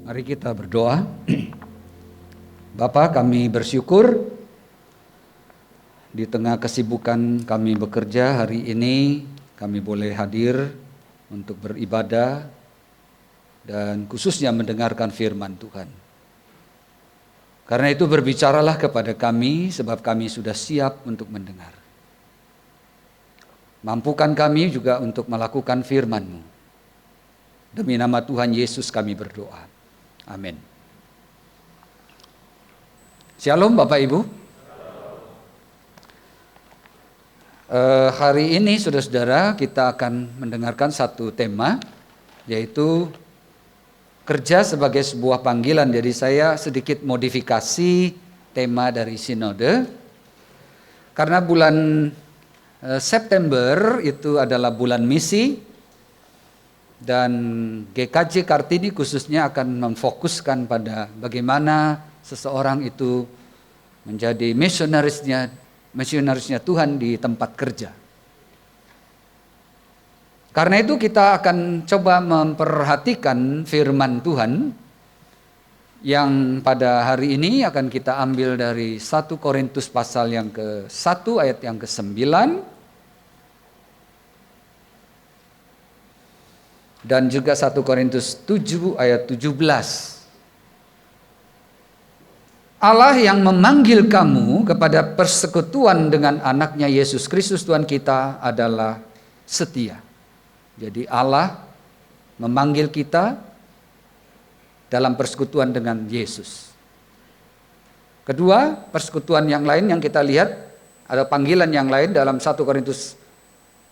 Mari kita berdoa. Bapa, kami bersyukur di tengah kesibukan kami bekerja hari ini, kami boleh hadir untuk beribadah dan khususnya mendengarkan firman Tuhan. Karena itu berbicaralah kepada kami sebab kami sudah siap untuk mendengar. Mampukan kami juga untuk melakukan firman-Mu. Demi nama Tuhan Yesus kami berdoa. Amin. Shalom Bapak Ibu. Hari ini saudara-saudara kita akan mendengarkan satu tema, yaitu kerja sebagai sebuah panggilan. Jadi saya sedikit modifikasi tema dari sinode. Karena bulan September itu adalah bulan misi. Dan GKJ Kartini khususnya akan memfokuskan pada bagaimana seseorang itu menjadi misionarisnya Tuhan di tempat kerja. Karena itu kita akan coba memperhatikan firman Tuhan yang pada hari ini akan kita ambil dari 1 Korintus pasal yang ke-1 ayat yang ke-9 dan juga 1 Korintus 7 ayat 17. Allah yang memanggil kamu kepada persekutuan dengan anaknya Yesus Kristus Tuhan kita adalah setia. Jadi Allah memanggil kita dalam persekutuan dengan Yesus. Kedua, persekutuan yang lain yang kita lihat, ada panggilan yang lain dalam 1 Korintus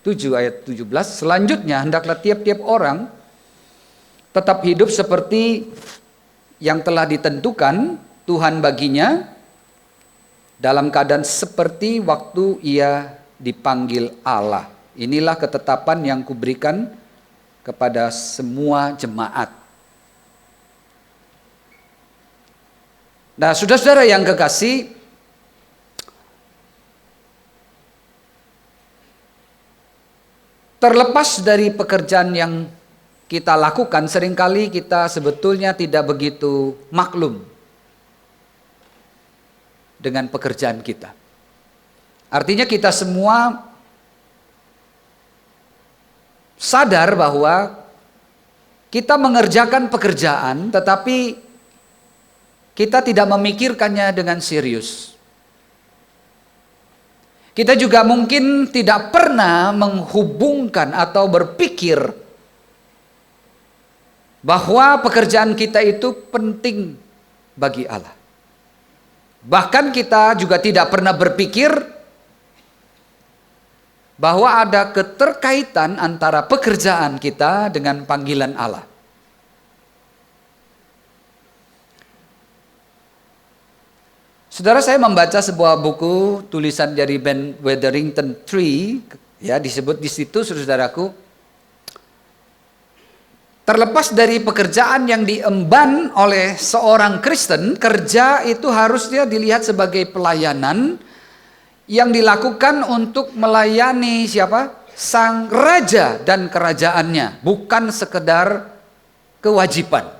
7 ayat 17. Selanjutnya hendaklah tiap-tiap orang tetap hidup seperti yang telah ditentukan Tuhan baginya, dalam keadaan seperti waktu ia dipanggil Allah. Inilah ketetapan yang kuberikan kepada semua jemaat. Nah, saudara-saudara yang kekasih, terlepas dari pekerjaan yang kita lakukan, seringkali kita sebetulnya tidak begitu maklum dengan pekerjaan kita. Artinya kita semua sadar bahwa kita mengerjakan pekerjaan, tetapi kita tidak memikirkannya dengan serius. Kita juga mungkin tidak pernah menghubungkan atau berpikir bahwa pekerjaan kita itu penting bagi Allah. Bahkan kita juga tidak pernah berpikir bahwa ada keterkaitan antara pekerjaan kita dengan panggilan Allah. Saudara, saya membaca sebuah buku tulisan dari Ben Witherington Tree, ya, disebut di situ, saudaraku, terlepas dari pekerjaan yang diemban oleh seorang Kristen, kerja itu harusnya dilihat sebagai pelayanan yang dilakukan untuk melayani siapa? Sang Raja dan kerajaannya, bukan sekedar kewajiban.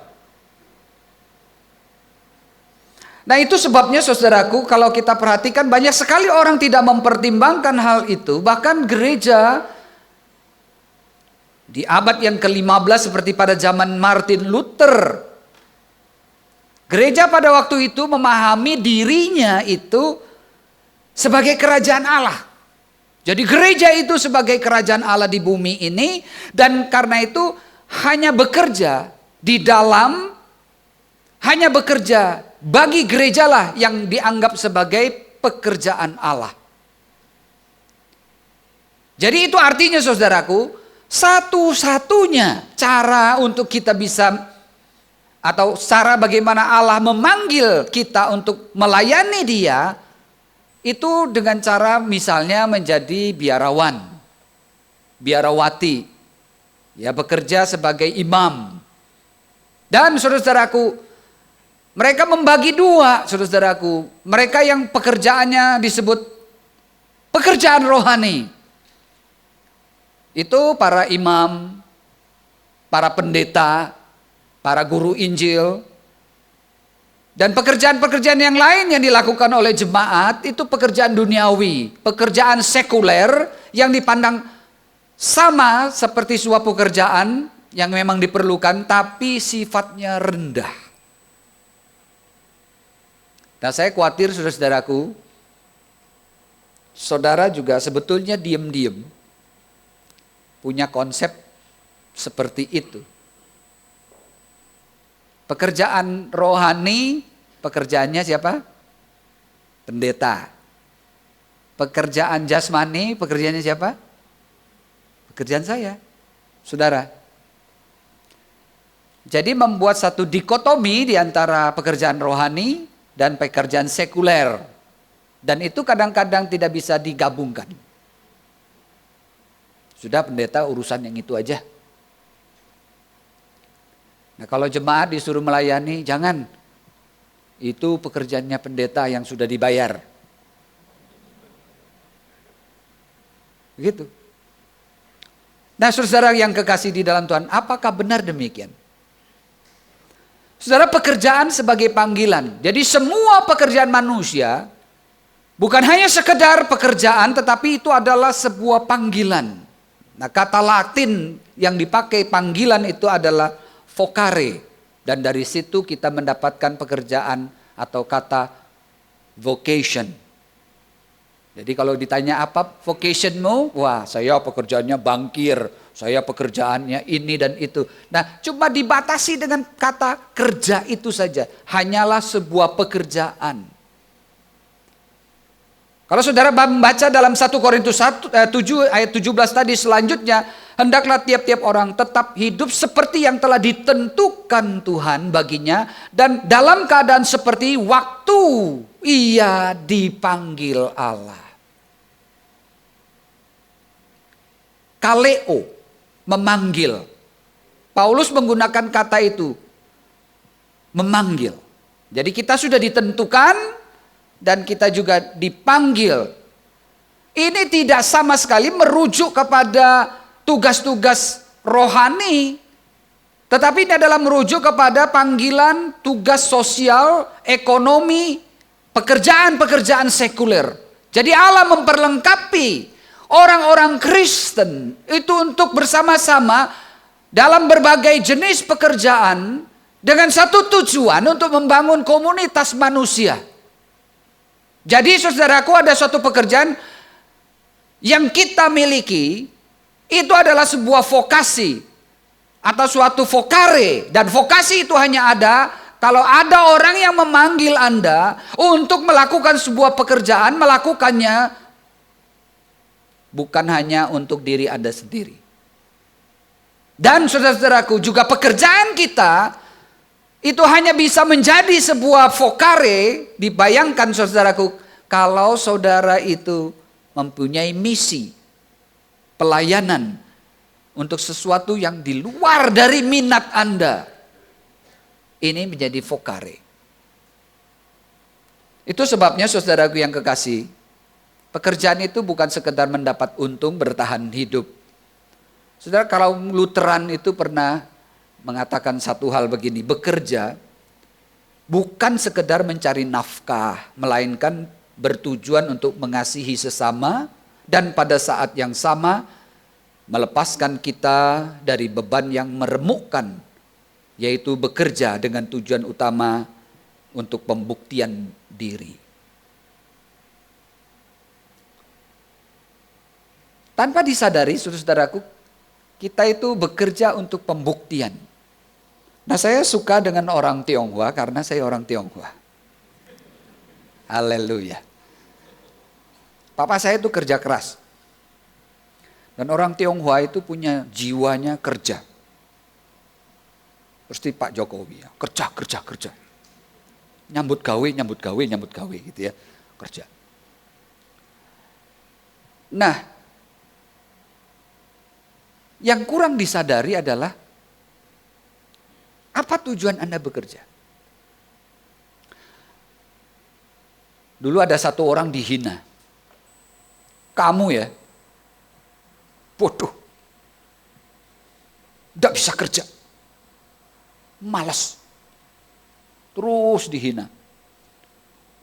Nah, itu sebabnya saudaraku, kalau kita perhatikan banyak sekali orang tidak mempertimbangkan hal itu. Bahkan gereja di abad yang ke-15 seperti pada zaman Martin Luther, gereja pada waktu itu memahami dirinya itu sebagai kerajaan Allah. Jadi gereja itu sebagai kerajaan Allah di bumi ini, dan karena itu hanya bekerja di dalam, hanya bekerja bagi gerejalah yang dianggap sebagai pekerjaan Allah. Jadi itu artinya saudaraku, satu-satunya cara untuk kita bisa, atau cara bagaimana Allah memanggil kita untuk melayani Dia, itu dengan cara misalnya menjadi biarawan, biarawati, ya, bekerja sebagai imam. Dan saudara-saudaraku, mereka membagi dua, saudara-saudaraku. Mereka yang pekerjaannya disebut pekerjaan rohani, itu para imam, para pendeta, para guru Injil, dan pekerjaan-pekerjaan yang lain yang dilakukan oleh jemaat itu pekerjaan duniawi, pekerjaan sekuler yang dipandang sama seperti sebuah pekerjaan yang memang diperlukan tapi sifatnya rendah. Nah, saya khawatir saudara-saudaraku, saudara juga sebetulnya diam-diam punya konsep seperti itu. Pekerjaan rohani, pekerjaannya siapa? Pendeta. Pekerjaan jasmani, pekerjaannya siapa? Pekerjaan saya, saudara. Jadi membuat satu dikotomi di antara pekerjaan rohani dan pekerjaan sekuler. Dan itu kadang-kadang tidak bisa digabungkan. Sudah pendeta urusan yang itu aja. Nah, kalau jemaat disuruh melayani, jangan. Itu pekerjaannya pendeta yang sudah dibayar. Begitu. Nah, saudara yang kekasih di dalam Tuhan, apakah benar demikian? Saudara, pekerjaan sebagai panggilan. Jadi semua pekerjaan manusia bukan hanya sekedar pekerjaan, tetapi itu adalah sebuah panggilan. Nah, kata Latin yang dipakai panggilan itu adalah vocare, dan dari situ kita mendapatkan pekerjaan atau kata vocation. Jadi kalau ditanya apa vocationmu, wah saya pekerjaannya bankir, saya pekerjaannya ini dan itu. Nah, cuma dibatasi dengan kata kerja itu saja, hanyalah sebuah pekerjaan. Kalau saudara membaca dalam 1 Korintus 7 ayat 17 tadi selanjutnya, hendaklah tiap-tiap orang tetap hidup seperti yang telah ditentukan Tuhan baginya, dan dalam keadaan seperti waktu ia dipanggil Allah. Kaleo, memanggil. Paulus menggunakan kata itu, memanggil. Jadi kita sudah ditentukan dan kita juga dipanggil. Ini tidak sama sekali merujuk kepada tugas-tugas rohani, tetapi ini adalah merujuk kepada panggilan tugas sosial, ekonomi, pekerjaan-pekerjaan sekuler. Jadi Allah memperlengkapi orang-orang Kristen itu untuk bersama-sama dalam berbagai jenis pekerjaan dengan satu tujuan, untuk membangun komunitas manusia. Jadi saudaraku, ada suatu pekerjaan yang kita miliki, itu adalah sebuah vokasi atau suatu vokare, dan vokasi itu hanya ada kalau ada orang yang memanggil Anda untuk melakukan sebuah pekerjaan, melakukannya bukan hanya untuk diri Anda sendiri. Dan saudara-saudaraku, juga pekerjaan kita itu hanya bisa menjadi sebuah vokare, dibayangkan saudaraku, kalau saudara itu mempunyai misi pelayanan untuk sesuatu yang di luar dari minat Anda. Ini menjadi vokare. Itu sebabnya saudaraku yang kekasih, pekerjaan itu bukan sekedar mendapat untung bertahan hidup. Saudara, kalau Lutheran itu pernah mengatakan satu hal begini, bekerja bukan sekedar mencari nafkah, melainkan bertujuan untuk mengasihi sesama dan pada saat yang sama melepaskan kita dari beban yang meremukkan, yaitu bekerja dengan tujuan utama untuk pembuktian diri. Tanpa disadari, saudara-saudaraku, kita itu bekerja untuk pembuktian. Nah, saya suka dengan orang Tionghoa karena saya orang Tionghoa. Haleluya. Papa saya itu kerja keras. Dan orang Tionghoa itu punya jiwanya kerja. Seperti Pak Jokowi, ya. Kerja. Nyambut gawe gitu ya, kerja. Nah, yang kurang disadari adalah apa tujuan Anda bekerja? Dulu ada satu orang dihina. Kamu ya, bodoh. Tidak bisa kerja. malas. Terus dihina.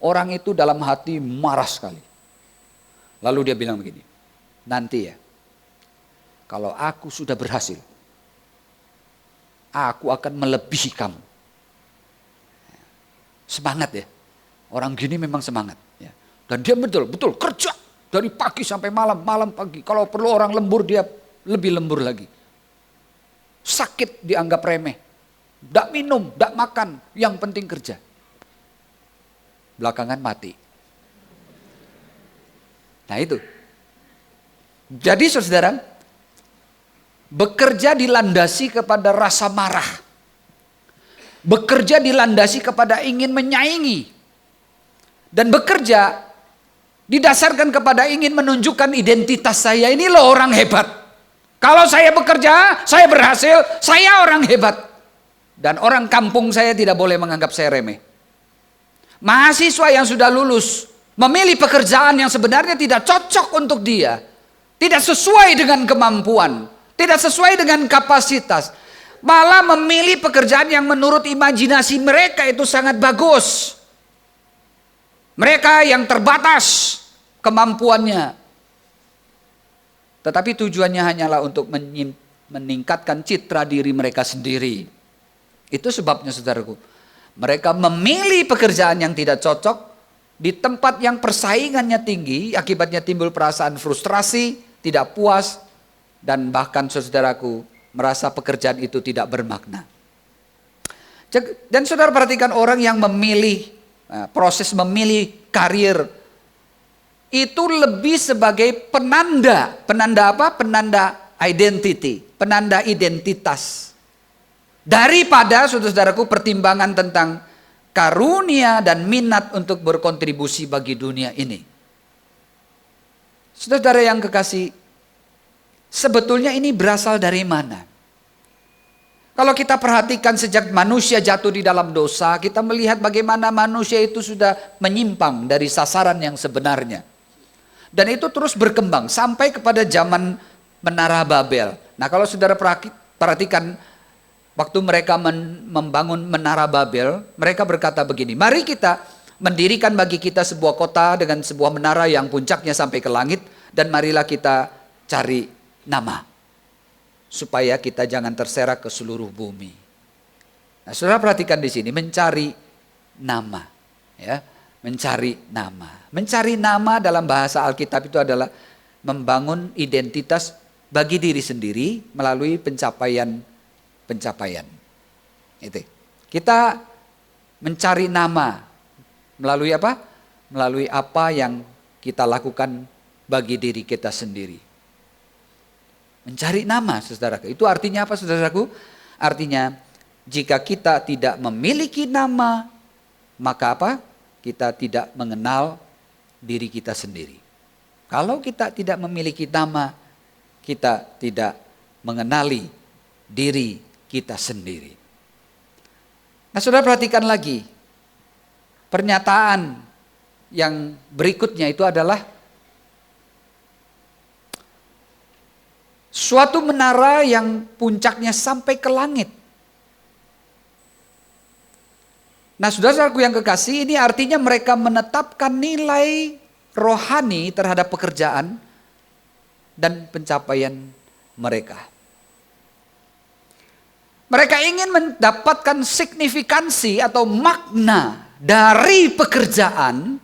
Orang itu dalam hati marah sekali. Lalu dia bilang begini, nanti ya, kalau aku sudah berhasil, aku akan melebihi kamu. Semangat ya, orang gini memang semangat. Ya. Dan dia betul kerja dari pagi sampai malam, malam pagi. Kalau perlu orang lembur, dia lebih lembur lagi. Sakit dianggap remeh, tidak minum, tidak makan, yang penting kerja. Belakangan mati. Nah itu. Jadi saudara, bekerja dilandasi kepada rasa marah. Bekerja dilandasi kepada ingin menyaingi. Dan bekerja didasarkan kepada ingin menunjukkan identitas saya. Ini loh orang hebat. Kalau saya bekerja, saya berhasil, saya orang hebat. Dan orang kampung saya tidak boleh menganggap saya remeh. Mahasiswa yang sudah lulus memilih pekerjaan yang sebenarnya tidak cocok untuk dia. Tidak sesuai dengan kemampuan. Tidak sesuai dengan kapasitas. Malah memilih pekerjaan yang menurut imajinasi mereka itu sangat bagus. Mereka yang terbatas kemampuannya. Tetapi tujuannya hanyalah untuk meningkatkan citra diri mereka sendiri. Itu sebabnya saudaraku. Mereka memilih pekerjaan yang tidak cocok di tempat yang persaingannya tinggi, akibatnya timbul perasaan frustrasi, tidak puas, dan bahkan saudaraku merasa pekerjaan itu tidak bermakna. Dan saudara perhatikan orang yang memilih, proses memilih karir, itu lebih sebagai penanda. Penanda apa? Penanda identity, penanda identitas. Daripada saudara-saudaraku pertimbangan tentang karunia dan minat untuk berkontribusi bagi dunia ini. Saudara yang kekasih, sebetulnya ini berasal dari mana? Kalau kita perhatikan sejak manusia jatuh di dalam dosa, kita melihat bagaimana manusia itu sudah menyimpang dari sasaran yang sebenarnya. Dan itu terus berkembang sampai kepada zaman Menara Babel. Nah kalau saudara perhatikan, waktu mereka membangun Menara Babel, mereka berkata begini, mari kita mendirikan bagi kita sebuah kota dengan sebuah menara yang puncaknya sampai ke langit, dan marilah kita cari nama, supaya kita jangan terserak ke seluruh bumi. Nah, saudara perhatikan di sini, mencari nama, ya, mencari nama. Mencari nama dalam bahasa Alkitab itu adalah membangun identitas bagi diri sendiri melalui pencapaian. Itu. Kita mencari nama melalui apa? Melalui apa yang kita lakukan bagi diri kita sendiri. Mencari nama, saudaraku. Itu artinya apa, saudaraku? Artinya jika kita tidak memiliki nama, maka apa? Kita tidak mengenal diri kita sendiri. Kalau kita tidak memiliki nama, kita tidak mengenali diri kita sendiri. Nah, saudara perhatikan lagi. Pernyataan yang berikutnya itu adalah suatu menara yang puncaknya sampai ke langit. Nah, saudara-saudaraku yang kekasih, ini artinya mereka menetapkan nilai rohani terhadap pekerjaan dan pencapaian mereka. Mereka ingin mendapatkan signifikansi atau makna dari pekerjaan,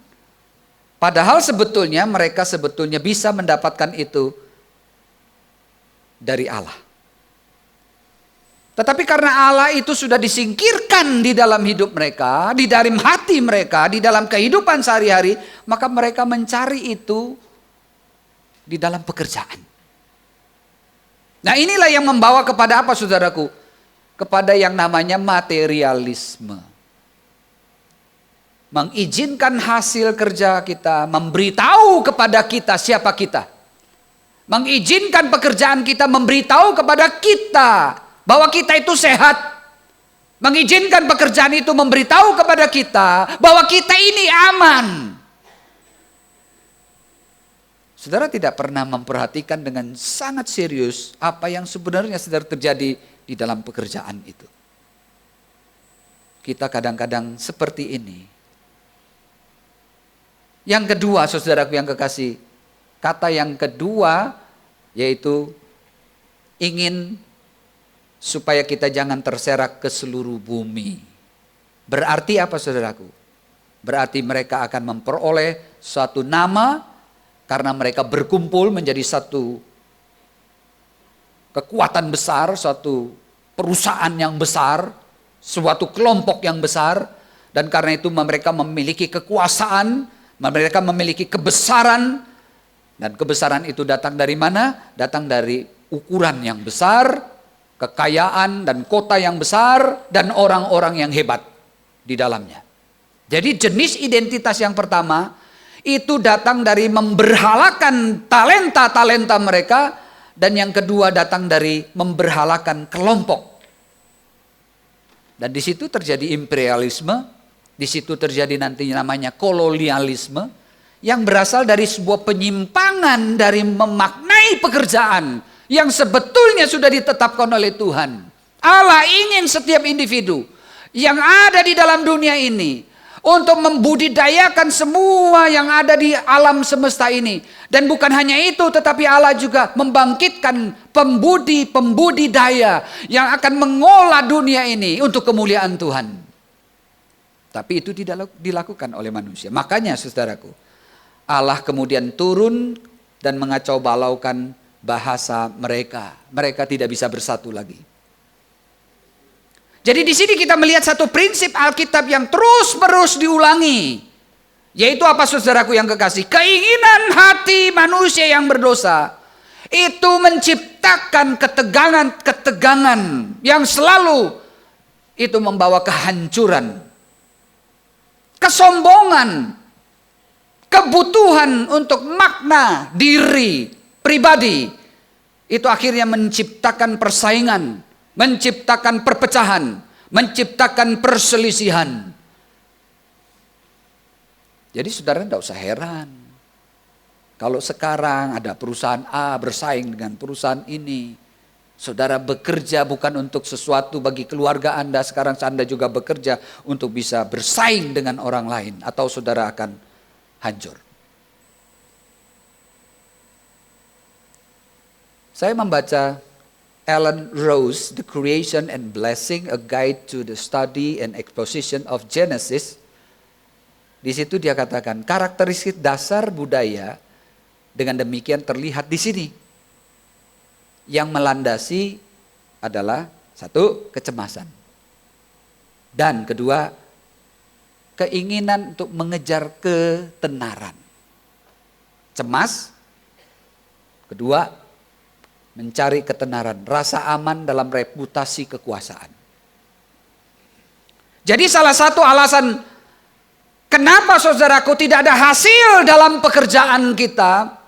padahal sebetulnya mereka bisa mendapatkan itu dari Allah. Tetapi karena Allah itu sudah disingkirkan di dalam hidup mereka, di dalam hati mereka, di dalam kehidupan sehari-hari, maka mereka mencari itu di dalam pekerjaan. Nah, inilah yang membawa kepada apa, saudaraku? Kepada yang namanya materialisme. Mengizinkan hasil kerja kita, memberitahu kepada kita siapa kita. Mengizinkan pekerjaan kita memberitahu kepada kita bahwa kita itu sehat. Mengizinkan pekerjaan itu memberitahu kepada kita bahwa kita ini aman. Saudara tidak pernah memperhatikan dengan sangat serius apa yang sebenarnya sedang terjadi di dalam pekerjaan itu. kita kadang-kadang seperti ini. Yang kedua, saudaraku yang kekasih, kata yang kedua yaitu ingin supaya kita jangan terserak ke seluruh bumi. Berarti apa, saudaraku? Berarti mereka akan memperoleh suatu nama karena mereka berkumpul menjadi satu kekuatan besar, suatu perusahaan yang besar, suatu kelompok yang besar, dan karena itu mereka memiliki kekuasaan, mereka memiliki kebesaran, dan kebesaran itu datang dari mana? Datang dari ukuran yang besar, kekayaan dan kota yang besar, dan orang-orang yang hebat di dalamnya. Jadi jenis identitas yang pertama itu datang dari memberhalakan talenta-talenta mereka, dan yang kedua datang dari memberhalakan kelompok. Dan di situ terjadi imperialisme, di situ terjadi nanti namanya kolonialisme yang berasal dari sebuah penyimpangan dari memaknai pekerjaan yang sebetulnya sudah ditetapkan oleh Tuhan. Allah ingin setiap individu yang ada di dalam dunia ini untuk membudidayakan semua yang ada di alam semesta ini. Dan bukan hanya itu, tetapi Allah juga membangkitkan pembudidaya yang akan mengolah dunia ini untuk kemuliaan Tuhan. Tapi itu tidak dilakukan oleh manusia. Makanya saudaraku, Allah kemudian turun dan mengacau balaukan bahasa mereka. Mereka tidak bisa bersatu lagi. Jadi di sini kita melihat satu prinsip Alkitab yang terus-menerus diulangi. Yaitu apa, saudaraku yang kekasih? Keinginan hati manusia yang berdosa itu menciptakan ketegangan yang selalu itu membawa kehancuran, kesombongan, kebutuhan untuk makna diri pribadi. Itu akhirnya menciptakan persaingan, menciptakan perpecahan, menciptakan perselisihan. Jadi saudara tidak usah heran kalau sekarang ada perusahaan A bersaing dengan perusahaan ini. Saudara bekerja bukan untuk sesuatu bagi keluarga Anda, sekarang Anda juga bekerja untuk bisa bersaing dengan orang lain, atau saudara akan hancur. Saya membaca Alan Rose, The Creation and Blessing, A Guide to the Study and Exposition of Genesis. Di situ dia katakan, karakteristik dasar budaya dengan demikian terlihat di sini. Yang melandasi adalah satu, kecemasan. Dan kedua, keinginan untuk mengejar ketenaran. Cemas. Kedua, mencari ketenaran, rasa aman dalam reputasi kekuasaan. Jadi salah satu alasan kenapa saudaraku tidak ada hasil dalam pekerjaan kita,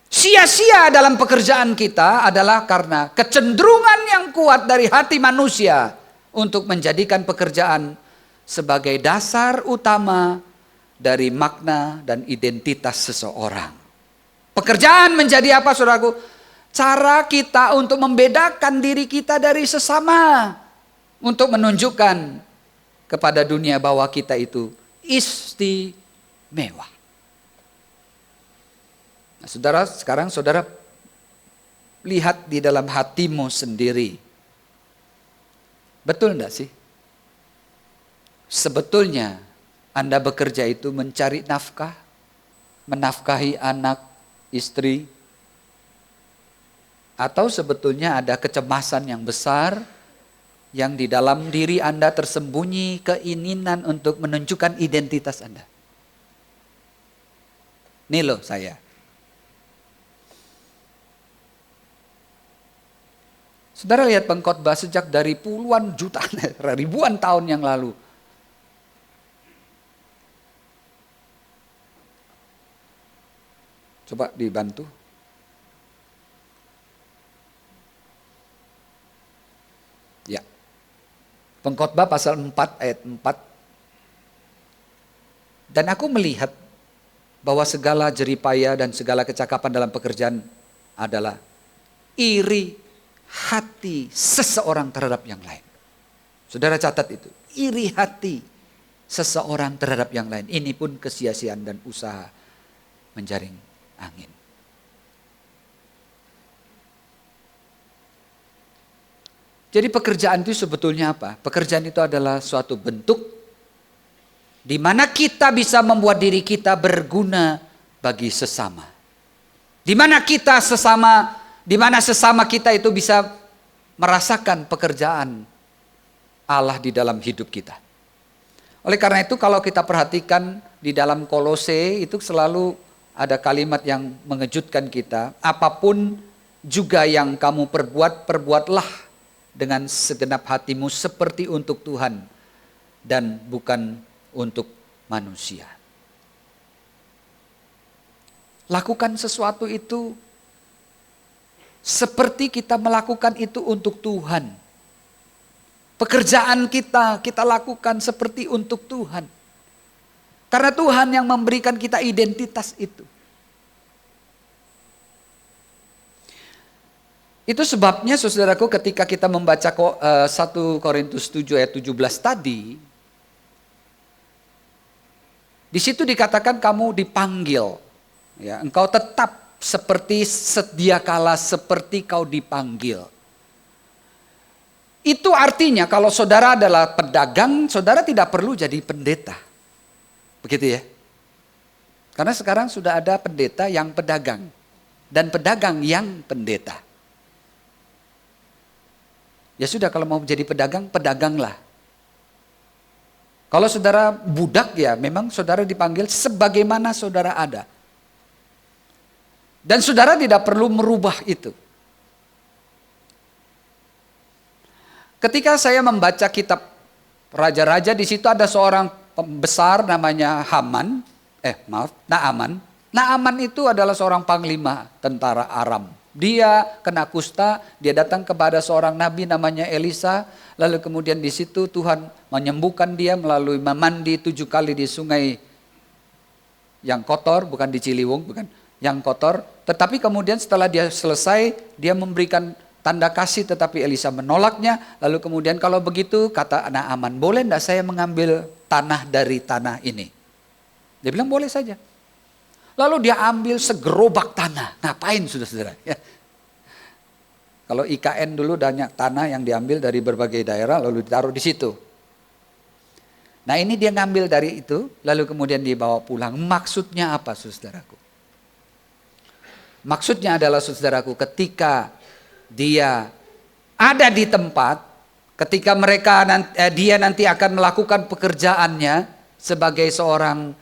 sia-sia dalam pekerjaan kita adalah karena kecenderungan yang kuat dari hati manusia untuk menjadikan pekerjaan sebagai dasar utama dari makna dan identitas seseorang. Pekerjaan menjadi apa, saudaraku? Cara kita untuk membedakan diri kita dari sesama, untuk menunjukkan kepada dunia bahwa kita itu istimewa. Nah, saudara, sekarang saudara lihat di dalam hatimu sendiri. Betul enggak sih? Sebetulnya Anda bekerja itu mencari nafkah, menafkahi anak, istri, atau sebetulnya ada kecemasan yang besar yang di dalam diri Anda tersembunyi keinginan untuk menunjukkan identitas Anda. Nih loh saya. Saudara lihat pengkhotbah sejak dari puluhan juta, ribuan tahun yang lalu. Coba dibantu. Ya. Pengkhotbah pasal 4 ayat 4. Dan aku melihat bahwa segala jeripaya dan segala kecakapan dalam pekerjaan adalah iri hati seseorang terhadap yang lain. Saudara catat itu. Iri hati seseorang terhadap yang lain. Ini pun kesia-siaan dan usaha menjaring angin. Jadi pekerjaan itu sebetulnya apa? Pekerjaan itu adalah suatu bentuk di mana kita bisa membuat diri kita berguna bagi sesama. Di mana sesama kita itu bisa merasakan pekerjaan Allah di dalam hidup kita. Oleh karena itu kalau kita perhatikan di dalam Kolose itu selalu ada kalimat yang mengejutkan kita. Apapun juga yang kamu perbuat, perbuatlah dengan segenap hatimu seperti untuk Tuhan dan bukan untuk manusia. Lakukan sesuatu itu seperti kita melakukan itu untuk Tuhan. Pekerjaan kita lakukan seperti untuk Tuhan. Karena Tuhan yang memberikan kita identitas itu. Itu sebabnya saudaraku ketika kita membaca 1 Korintus 7 ayat 17 tadi. Di situ dikatakan kamu dipanggil. Ya, engkau tetap seperti sedia kala seperti kau dipanggil. Itu artinya kalau saudara adalah pedagang, saudara tidak perlu jadi pendeta. Begitu ya. Karena sekarang sudah ada pendeta yang pedagang. Dan pedagang yang pendeta. Ya sudah kalau mau menjadi pedagang, pedaganglah. Kalau saudara budak ya memang saudara dipanggil sebagaimana saudara ada. Dan saudara tidak perlu merubah itu. Ketika saya membaca kitab Raja-Raja, di situ ada seorang pembesar namanya Naaman. Naaman itu adalah seorang panglima tentara Aram. Dia kena kusta, dia datang kepada seorang nabi namanya Elisa, lalu kemudian di situ Tuhan menyembuhkan dia melalui memandi 7 kali di sungai yang kotor, bukan di Ciliwung, bukan yang kotor. Tetapi kemudian setelah dia selesai, dia memberikan tanda kasih, tetapi Elisa menolaknya. Lalu kemudian kalau begitu kata Naaman, boleh enggak saya mengambil tanah dari tanah ini? Dia bilang boleh saja. Lalu dia ambil segerobak tanah. Ngapain saudara-saudara? Ya. Kalau IKN dulu banyak tanah yang diambil dari berbagai daerah lalu ditaruh di situ. Nah ini dia ngambil dari itu lalu kemudian dibawa pulang. Maksudnya apa saudaraku? Maksudnya adalah saudaraku ketika dia ada di tempat, ketika dia nanti akan melakukan pekerjaannya sebagai seorang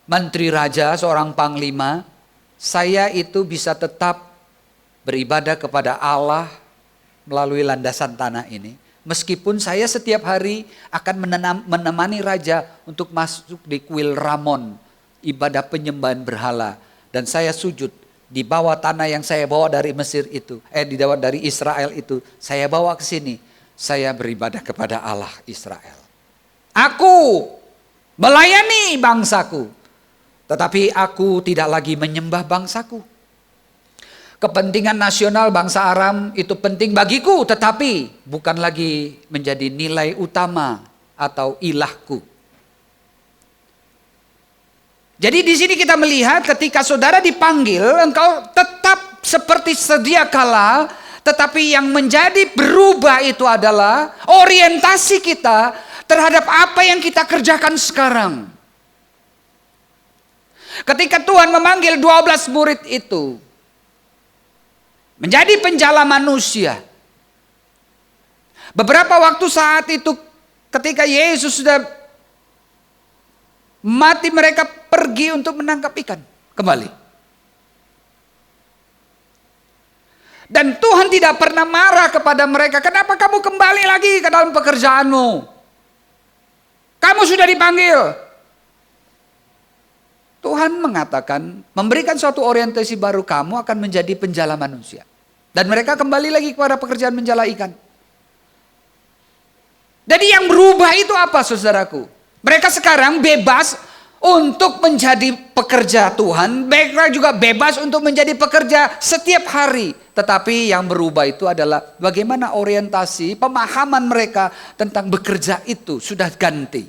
menteri raja, seorang panglima, saya itu bisa tetap beribadah kepada Allah melalui landasan tanah ini. Meskipun saya setiap hari akan menemani raja untuk masuk di kuil Ramon, ibadah penyembahan berhala. Dan saya sujud di bawah tanah yang saya bawa dari Mesir itu, dari Israel itu, saya bawa ke sini. Saya beribadah kepada Allah Israel. Aku melayani bangsaku. Tetapi aku tidak lagi menyembah bangsaku. Kepentingan nasional bangsa Aram itu penting bagiku, tetapi bukan lagi menjadi nilai utama atau ilahku. Jadi di sini kita melihat ketika saudara dipanggil, engkau tetap seperti sedia kala, tetapi yang menjadi berubah itu adalah orientasi kita terhadap apa yang kita kerjakan sekarang. Ketika Tuhan memanggil 12 murid itu menjadi penjala manusia. Beberapa waktu saat itu ketika Yesus sudah mati, mereka pergi untuk menangkap ikan kembali. Dan Tuhan tidak pernah marah kepada mereka. Kenapa kamu kembali lagi ke dalam pekerjaanmu? Kamu sudah dipanggil. Tuhan mengatakan, memberikan suatu orientasi baru, kamu akan menjadi penjala manusia. Dan mereka kembali lagi kepada pekerjaan menjala ikan. Jadi yang berubah itu apa saudaraku? Mereka sekarang bebas untuk menjadi pekerja Tuhan, mereka juga bebas untuk menjadi pekerja setiap hari. Tetapi yang berubah itu adalah bagaimana orientasi, pemahaman mereka tentang bekerja itu sudah ganti.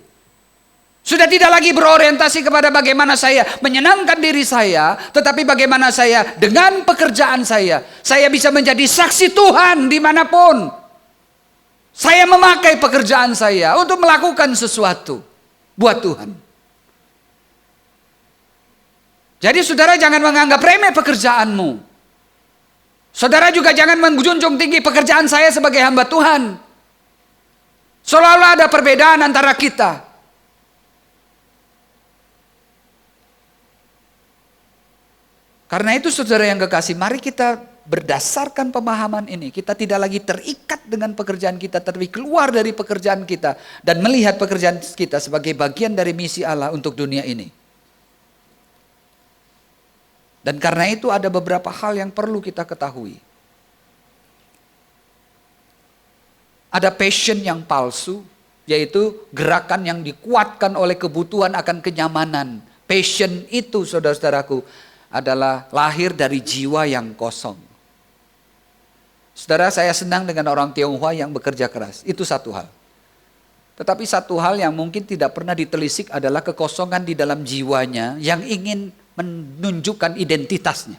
Sudah tidak lagi berorientasi kepada bagaimana saya menyenangkan diri saya, tetapi bagaimana saya dengan pekerjaan saya bisa menjadi saksi Tuhan dimanapun. Saya memakai pekerjaan saya untuk melakukan sesuatu buat Tuhan. Jadi saudara jangan menganggap remeh pekerjaanmu. Saudara juga jangan menjunjung tinggi pekerjaan saya sebagai hamba Tuhan. Seolah-olah ada perbedaan antara kita. Karena itu saudara yang kekasih, mari kita berdasarkan pemahaman ini. Kita tidak lagi terikat dengan pekerjaan kita, tapi keluar dari pekerjaan kita. Dan melihat pekerjaan kita sebagai bagian dari misi Allah untuk dunia ini. Dan karena itu ada beberapa hal yang perlu kita ketahui. Ada passion yang palsu, yaitu gerakan yang dikuatkan oleh kebutuhan akan kenyamanan. Passion itu saudara-saudaraku adalah lahir dari jiwa yang kosong. Saudara, saya senang dengan orang Tionghoa yang bekerja keras. Itu satu hal. Tetapi satu hal yang mungkin tidak pernah ditelisik adalah kekosongan di dalam jiwanya yang ingin menunjukkan identitasnya.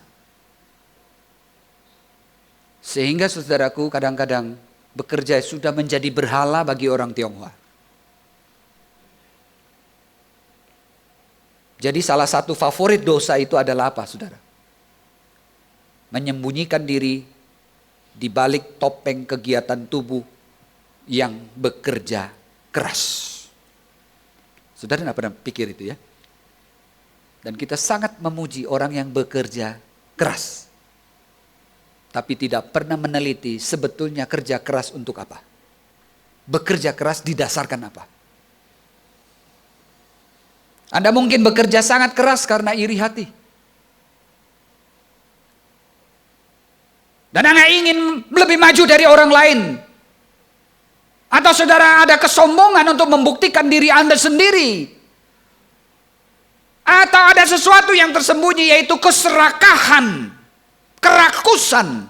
Sehingga saudaraku kadang-kadang bekerja sudah menjadi berhala bagi orang Tionghoa. Jadi salah satu favorit dosa itu adalah apa, saudara? Menyembunyikan diri di balik topeng kegiatan tubuh yang bekerja keras. Saudara tidak pernah pikir itu ya? Dan kita sangat memuji orang yang bekerja keras. Tapi tidak pernah meneliti sebetulnya kerja keras untuk apa. Bekerja keras didasarkan apa. Anda mungkin bekerja sangat keras karena iri hati. Dan Anda ingin lebih maju dari orang lain. Atau saudara ada kesombongan untuk membuktikan diri Anda sendiri. Atau ada sesuatu yang tersembunyi yaitu keserakahan, kerakusan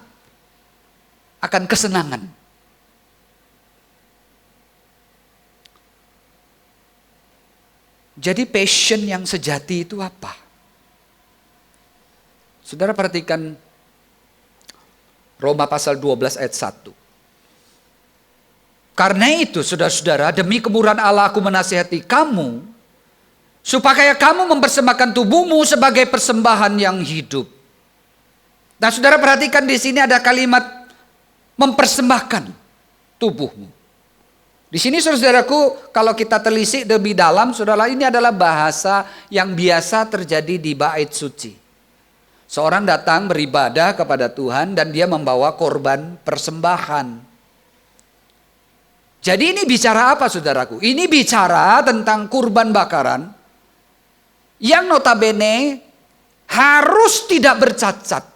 akan kesenangan. Jadi passion yang sejati itu apa? Saudara perhatikan Roma pasal 12 ayat 1. Karena itu saudara-saudara, demi kemurahan Allah aku menasihati kamu, supaya kamu mempersembahkan tubuhmu sebagai persembahan yang hidup. Nah saudara perhatikan di sini ada kalimat mempersembahkan tubuhmu. Di sini saudaraku, kalau kita telisik lebih dalam, saudara, ini adalah bahasa yang biasa terjadi di bait suci. Seorang datang beribadah kepada Tuhan dan dia membawa korban persembahan. Jadi ini bicara apa saudaraku? Ini bicara tentang kurban bakaran yang notabene harus tidak bercacat.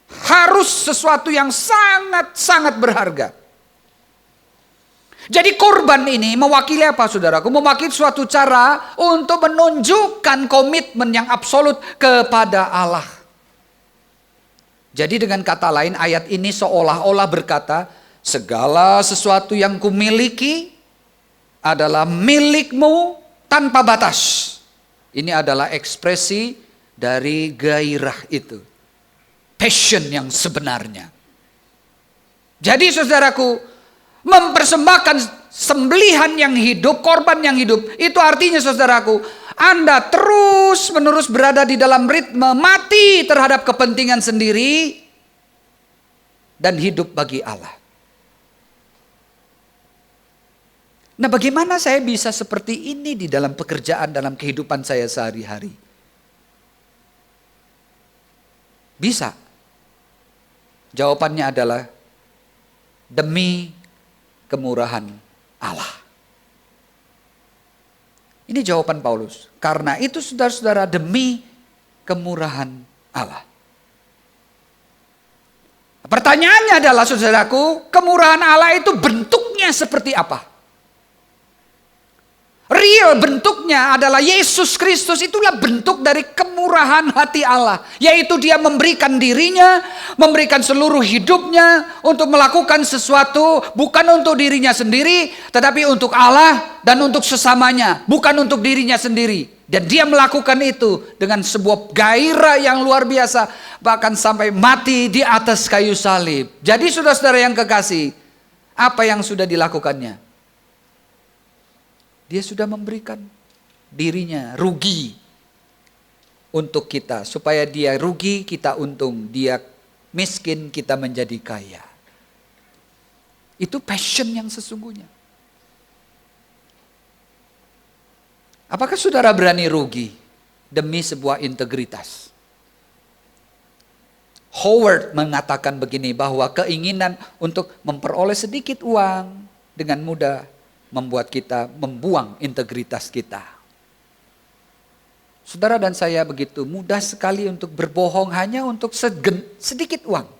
Harus sesuatu yang sangat-sangat berharga. Jadi korban ini mewakili apa saudaraku? Mewakili suatu cara untuk menunjukkan komitmen yang absolut kepada Allah. Jadi dengan kata lain ayat ini seolah-olah berkata, segala sesuatu yang kumiliki adalah milikmu tanpa batas. Ini adalah ekspresi dari gairah itu. Passion yang sebenarnya. Jadi saudaraku, mempersembahkan sembelihan yang hidup, korban yang hidup, itu artinya saudaraku, Anda terus menerus berada di dalam ritme mati terhadap kepentingan sendiri dan hidup bagi Allah. Nah, bagaimana saya bisa seperti ini di dalam pekerjaan, dalam kehidupan saya sehari-hari? Bisa. Jawabannya adalah demi kemurahan Allah. Ini jawaban Paulus. Karena itu saudara-saudara, demi kemurahan Allah. Pertanyaannya adalah saudaraku, kemurahan Allah itu bentuknya seperti apa? Real bentuknya adalah Yesus Kristus. Itulah bentuk dari kemurahan hati Allah. Yaitu dia memberikan dirinya, memberikan seluruh hidupnya untuk melakukan sesuatu. Bukan untuk dirinya sendiri, tetapi untuk Allah dan untuk sesamanya. Bukan untuk dirinya sendiri. Dan dia melakukan itu dengan sebuah gairah yang luar biasa. Bahkan sampai mati di atas kayu salib. Jadi saudara-saudara yang kekasih, apa yang sudah dilakukannya? Dia sudah memberikan dirinya rugi untuk kita. Supaya dia rugi, kita untung. Dia miskin, kita menjadi kaya. Itu passion yang sesungguhnya. Apakah saudara berani rugi demi sebuah integritas? Howard mengatakan begini, bahwa keinginan untuk memperoleh sedikit uang dengan mudah membuat kita membuang integritas kita. Saudara dan saya begitu mudah sekali untuk berbohong hanya untuk sedikit uang.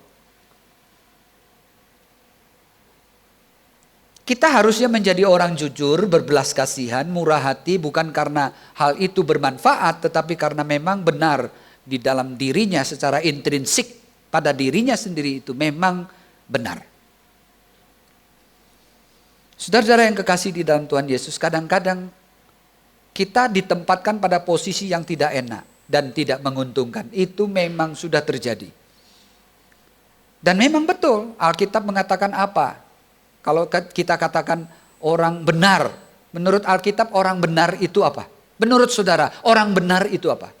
Kita harusnya menjadi orang jujur, berbelas kasihan, murah hati, bukan karena hal itu bermanfaat, tetapi karena memang benar di dalam dirinya secara intrinsik pada dirinya sendiri itu memang benar. Saudara-saudara yang kekasih di dalam Tuhan Yesus, kadang-kadang kita ditempatkan pada posisi yang tidak enak dan tidak menguntungkan. Itu memang sudah terjadi. Dan memang betul, Alkitab mengatakan apa? Kalau kita katakan orang benar, menurut Alkitab orang benar itu apa? Menurut saudara, orang benar itu apa?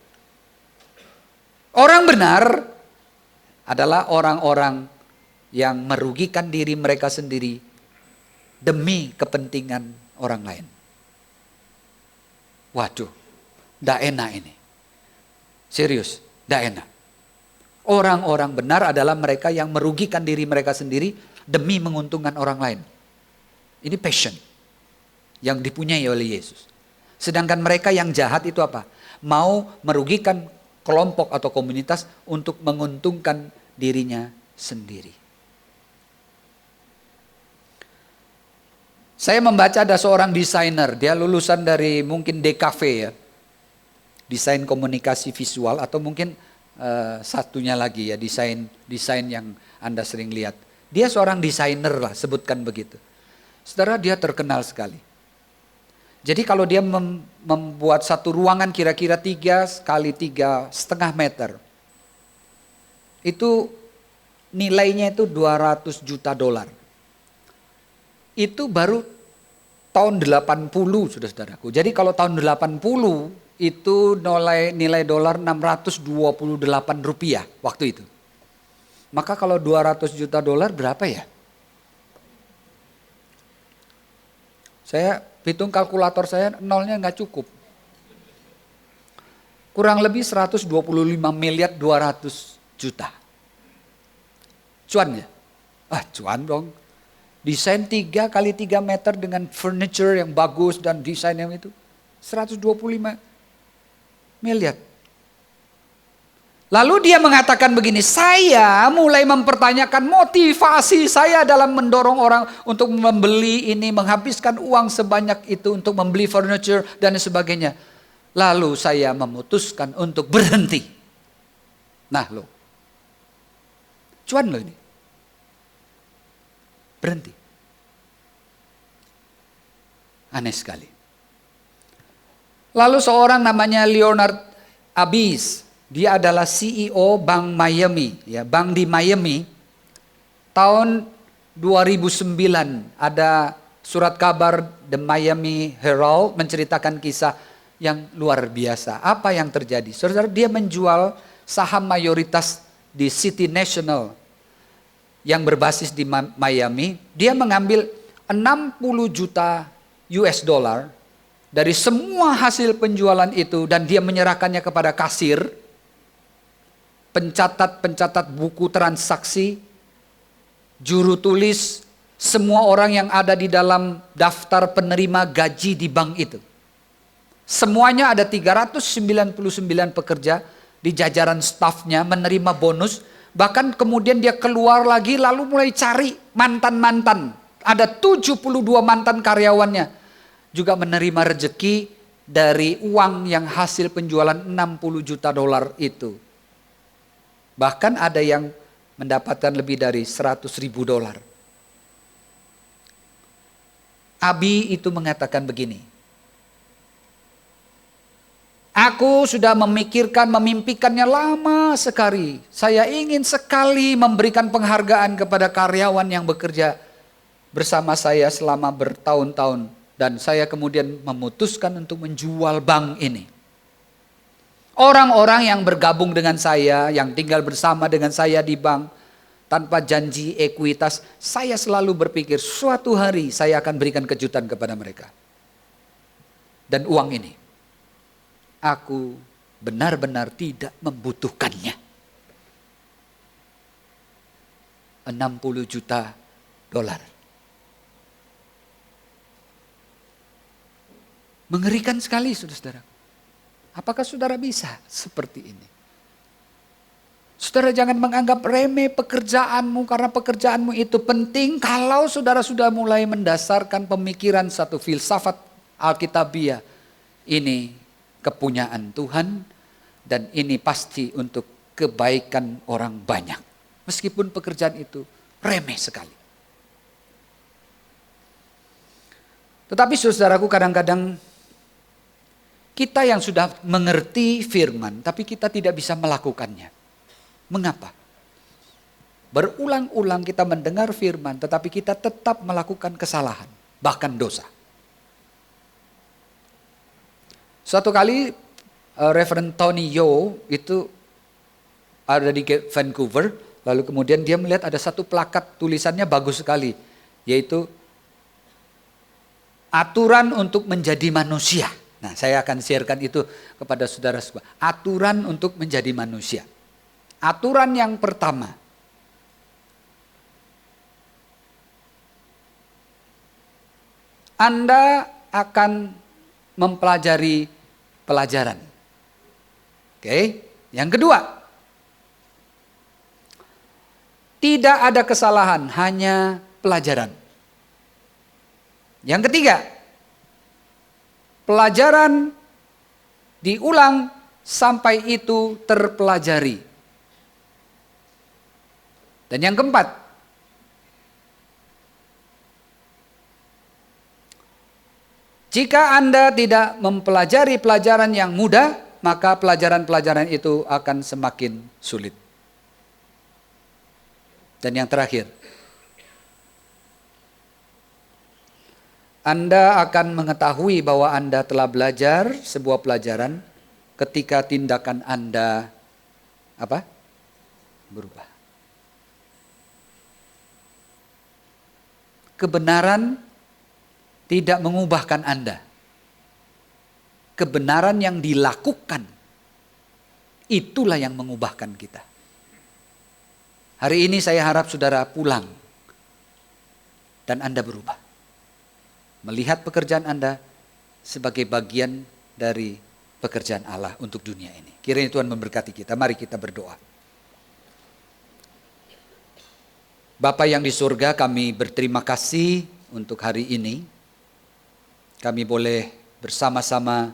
Orang benar adalah orang-orang yang merugikan diri mereka sendiri demi kepentingan orang lain. Waduh, ndak enak ini. Serius, ndak enak. Orang-orang benar adalah mereka yang merugikan diri mereka sendiri demi menguntungkan orang lain. Ini passion yang dipunyai oleh Yesus. Sedangkan mereka yang jahat itu apa? Mau merugikan kelompok atau komunitas untuk menguntungkan dirinya sendiri. Saya membaca ada seorang desainer, dia lulusan dari mungkin DKV ya, desain komunikasi visual, atau mungkin satunya lagi ya, desain yang Anda sering lihat. Dia seorang desainer lah, sebutkan begitu. Saudara, dia terkenal sekali. Jadi kalau dia membuat satu ruangan kira-kira 3 kali 3,5 meter, itu nilainya itu $200 juta. Itu baru tahun 80 saudara-saudaraku. Jadi kalau tahun 80 itu nilai dolar 628 rupiah waktu itu. Maka kalau 200 juta dolar berapa ya? Saya hitung kalkulator saya nolnya nggak cukup. Kurang lebih 125 miliar 200 juta. Cuan ya? Cuan dong. Desain 3 kali 3 meter dengan furniture yang bagus dan desain yang itu. 125 miliar. Lalu dia mengatakan begini, saya mulai mempertanyakan motivasi saya dalam mendorong orang untuk membeli ini, menghabiskan uang sebanyak itu untuk membeli furniture dan sebagainya. Lalu saya memutuskan untuk berhenti. Nah loh, cuan loh ini. Berhenti. Aneh sekali. Lalu seorang namanya Leonard Abyss, dia adalah CEO Bank Miami, ya, bank di Miami. Tahun 2009 ada surat kabar The Miami Herald menceritakan kisah yang luar biasa. Apa yang terjadi? Saudara, dia menjual saham mayoritas di City National yang berbasis di Miami. Dia mengambil 60 juta US dollar dari semua hasil penjualan itu dan dia menyerahkannya kepada kasir, pencatat buku transaksi, juru tulis, semua orang yang ada di dalam daftar penerima gaji di bank itu. Semuanya ada 399 pekerja di jajaran stafnya menerima bonus. Bahkan kemudian dia keluar lagi lalu mulai cari mantan-mantan. Ada 72 mantan karyawannya juga menerima rejeki dari uang yang hasil penjualan 60 juta dolar itu. Bahkan ada yang mendapatkan lebih dari 100 ribu dolar. Abi itu mengatakan begini, aku sudah memikirkan, memimpikannya lama sekali. Saya ingin sekali memberikan penghargaan kepada karyawan yang bekerja bersama saya selama bertahun-tahun. Dan saya kemudian memutuskan untuk menjual bank ini. Orang-orang yang bergabung dengan saya, yang tinggal bersama dengan saya di bank, tanpa janji ekuitas, saya selalu berpikir suatu hari saya akan berikan kejutan kepada mereka. Dan uang ini, aku benar-benar tidak membutuhkannya. 60 juta dolar. Mengerikan sekali, saudara. Apakah saudara bisa seperti ini? Saudara jangan menganggap remeh pekerjaanmu, karena pekerjaanmu itu penting kalau saudara sudah mulai mendasarkan pemikiran satu filsafat Alkitabiah. Ini kepunyaan Tuhan dan ini pasti untuk kebaikan orang banyak. Meskipun pekerjaan itu remeh sekali. Tetapi saudaraku, kadang-kadang kita yang sudah mengerti firman, tapi kita tidak bisa melakukannya. Mengapa? Berulang-ulang kita mendengar firman, tetapi kita tetap melakukan kesalahan, bahkan dosa. Suatu kali, Reverend Tony Yo itu ada di Vancouver, lalu kemudian dia melihat ada satu plakat tulisannya bagus sekali, yaitu aturan untuk menjadi manusia. Nah, saya akan sharekan itu kepada saudara semua. Aturan untuk menjadi manusia. Aturan yang pertama. Anda akan mempelajari pelajaran. Oke. Yang kedua. Tidak ada kesalahan, hanya pelajaran. Yang ketiga. Pelajaran diulang sampai itu terpelajari. Dan yang keempat, jika Anda tidak mempelajari pelajaran yang mudah, maka pelajaran-pelajaran itu akan semakin sulit. Dan yang terakhir, Anda akan mengetahui bahwa Anda telah belajar sebuah pelajaran ketika tindakan Anda berubah. Kebenaran tidak mengubahkan Anda. Kebenaran yang dilakukan, itulah yang mengubahkan kita. Hari ini saya harap saudara pulang dan Anda berubah. Melihat pekerjaan Anda sebagai bagian dari pekerjaan Allah untuk dunia ini. Kiranya Tuhan memberkati kita. Mari kita berdoa. Bapa yang di surga, kami berterima kasih untuk hari ini. Kami boleh bersama-sama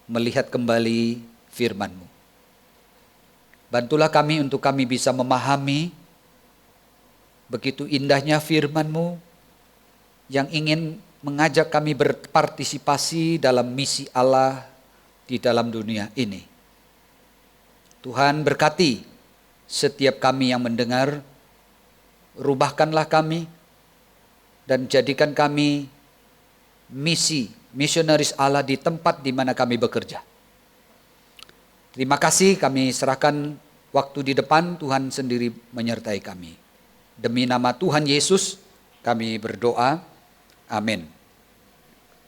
melihat kembali firman-Mu. Bantulah kami untuk kami bisa memahami begitu indahnya firman-Mu yang ingin mengajak kami berpartisipasi dalam misi Allah di dalam dunia ini. Tuhan berkati setiap kami yang mendengar, rubahkanlah kami dan jadikan kami misionaris Allah di tempat di mana kami bekerja. Terima kasih, kami serahkan waktu di depan, Tuhan sendiri menyertai kami. Demi nama Tuhan Yesus kami berdoa. Amin.